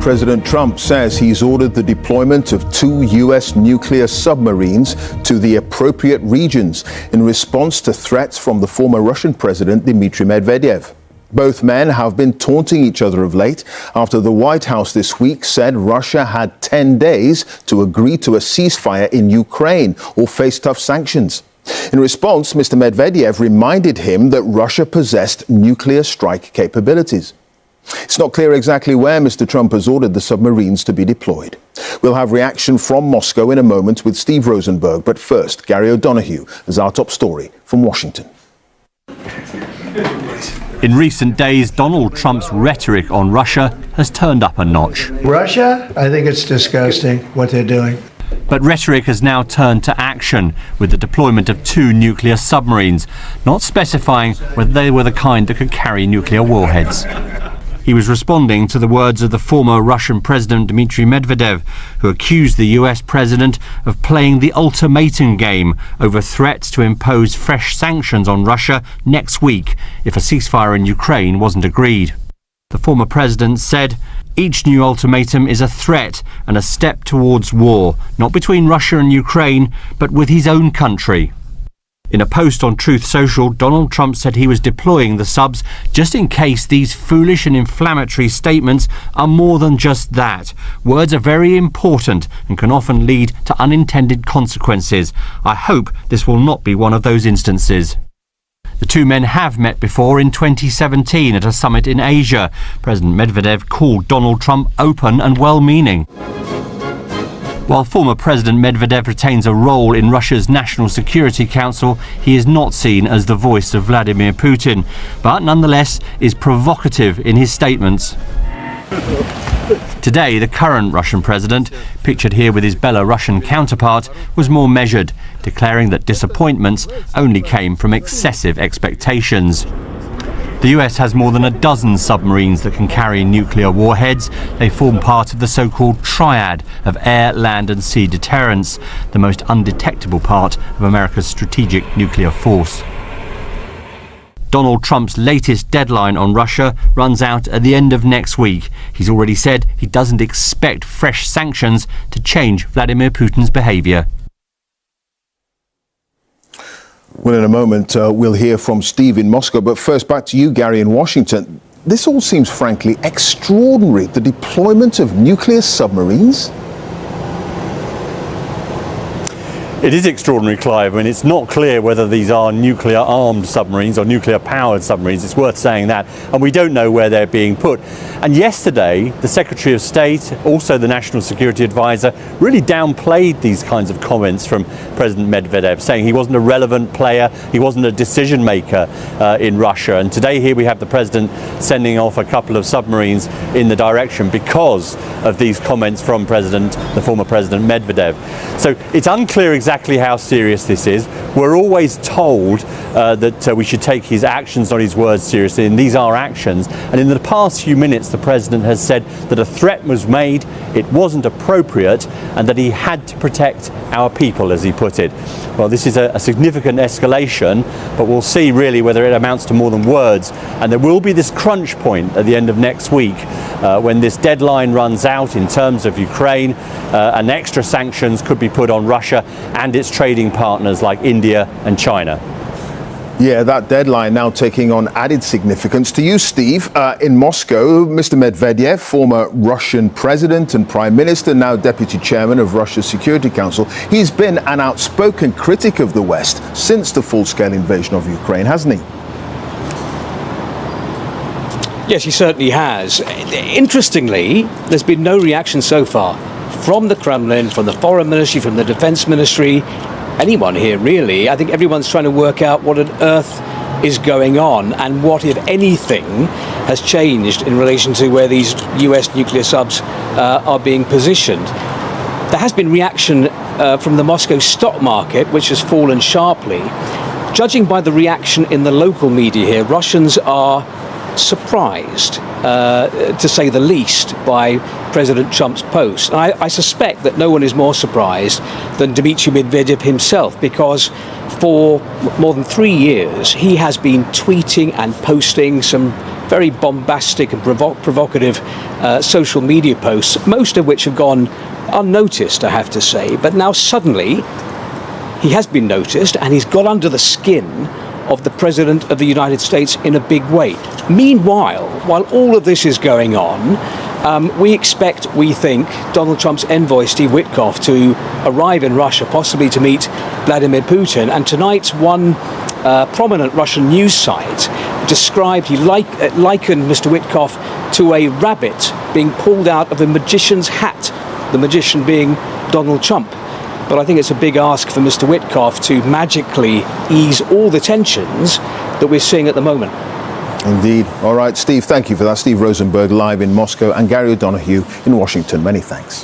President Trump says he's ordered the deployment of 2 U.S. nuclear submarines to the appropriate regions in response to threats from the former Russian President Dmitry Medvedev. Both men have been taunting each other of late after the White House this week said Russia had 10 days to agree to a ceasefire in Ukraine or face tough sanctions. In response, Mr. Medvedev reminded him that Russia possessed nuclear strike capabilities. It's not clear exactly where Mr. Trump has ordered the submarines to be deployed. We'll have reaction from Moscow in a moment with Steve Rosenberg, but first, Gary O'Donoghue has our top story from Washington. In recent days, Donald Trump's rhetoric on Russia has turned up a notch. Russia? I think it's disgusting what they're doing. But rhetoric has now turned to action with the deployment of 2 nuclear submarines, not specifying whether they were the kind that could carry nuclear warheads. He was responding to the words of the former Russian President Dmitry Medvedev, who accused the US president of playing the ultimatum game over threats to impose fresh sanctions on Russia next week if a ceasefire in Ukraine wasn't agreed. The former president said, "Each new ultimatum is a threat and a step towards war, not between Russia and Ukraine, but with his own country." In a post on Truth Social, Donald Trump said he was deploying the subs just in case these foolish and inflammatory statements are more than just that. Words are very important and can often lead to unintended consequences. I hope this will not be one of those instances. The 2 men have met before in 2017 at a summit in Asia. President Medvedev called Donald Trump open and well-meaning. While former President Medvedev retains a role in Russia's National Security Council, he is not seen as the voice of Vladimir Putin, but nonetheless is provocative in his statements. Today, the current Russian president, pictured here with his Belarusian counterpart, was more measured, declaring that disappointments only came from excessive expectations. The US has more than a dozen submarines that can carry nuclear warheads. They form part of the so-called triad of air, land and sea deterrence, the most undetectable part of America's strategic nuclear force. Donald Trump's latest deadline on Russia runs out at the end of next week. He's already said he doesn't expect fresh sanctions to change Vladimir Putin's behaviour. Well, in a moment, we'll hear from Steve in Moscow. But first, back to you, Gary, in Washington. This all seems, frankly, extraordinary. The deployment of nuclear submarines. It is extraordinary, Clive. I mean, it's not clear whether these are nuclear-armed submarines or nuclear-powered submarines. It's worth saying that. And we don't know where they're being put. And yesterday, the Secretary of State, also the National Security Advisor, really downplayed these kinds of comments from President Medvedev, saying he wasn't a relevant player, he wasn't a decision-maker in Russia. And today here we have the President sending off a couple of submarines in the direction because of these comments from the former President Medvedev. So it's unclear exactly how serious this is. We're always told that we should take his actions, not his words, seriously, and these are actions. And in the past few minutes, the President has said that a threat was made, it wasn't appropriate, and that he had to protect our people, as he put it. Well, this is a significant escalation, but we'll see really whether it amounts to more than words. And there will be this crunch point at the end of next week when this deadline runs out in terms of Ukraine, and extra sanctions could be put on Russia and its trading partners like India and China. Yeah, that deadline now taking on added significance. To you, Steve, in Moscow, Mr. Medvedev, former Russian president and prime minister, now deputy chairman of Russia's Security Council, he's been an outspoken critic of the West since the full-scale invasion of Ukraine, hasn't he? Yes, he certainly has. Interestingly, there's been no reaction so far from the Kremlin, from the Foreign Ministry, from the Defense Ministry, anyone here really. I think everyone's trying to work out what on earth is going on and what, if anything, has changed in relation to where these US nuclear subs are being positioned. There has been reaction from the Moscow stock market, which has fallen sharply. Judging by the reaction in the local media here, Russians are surprised, to say the least, by President Trump's post. And I suspect that no one is more surprised than Dmitry Medvedev himself, because for more than 3 years he has been tweeting and posting some very bombastic and provocative social media posts, most of which have gone unnoticed, I have to say. But now suddenly he has been noticed and he's got under the skin of the President of the United States in a big way. Meanwhile, while all of this is going on, we think, Donald Trump's envoy, Steve Witkoff, to arrive in Russia, possibly to meet Vladimir Putin. And tonight, one prominent Russian news site described, likened Mr. Witkoff to a rabbit being pulled out of a magician's hat, the magician being Donald Trump. But I think it's a big ask for Mr. Witkoff to magically ease all the tensions that we're seeing at the moment. Indeed. All right, Steve, thank you for that. Steve Rosenberg live in Moscow and Gary O'Donoghue in Washington. Many thanks.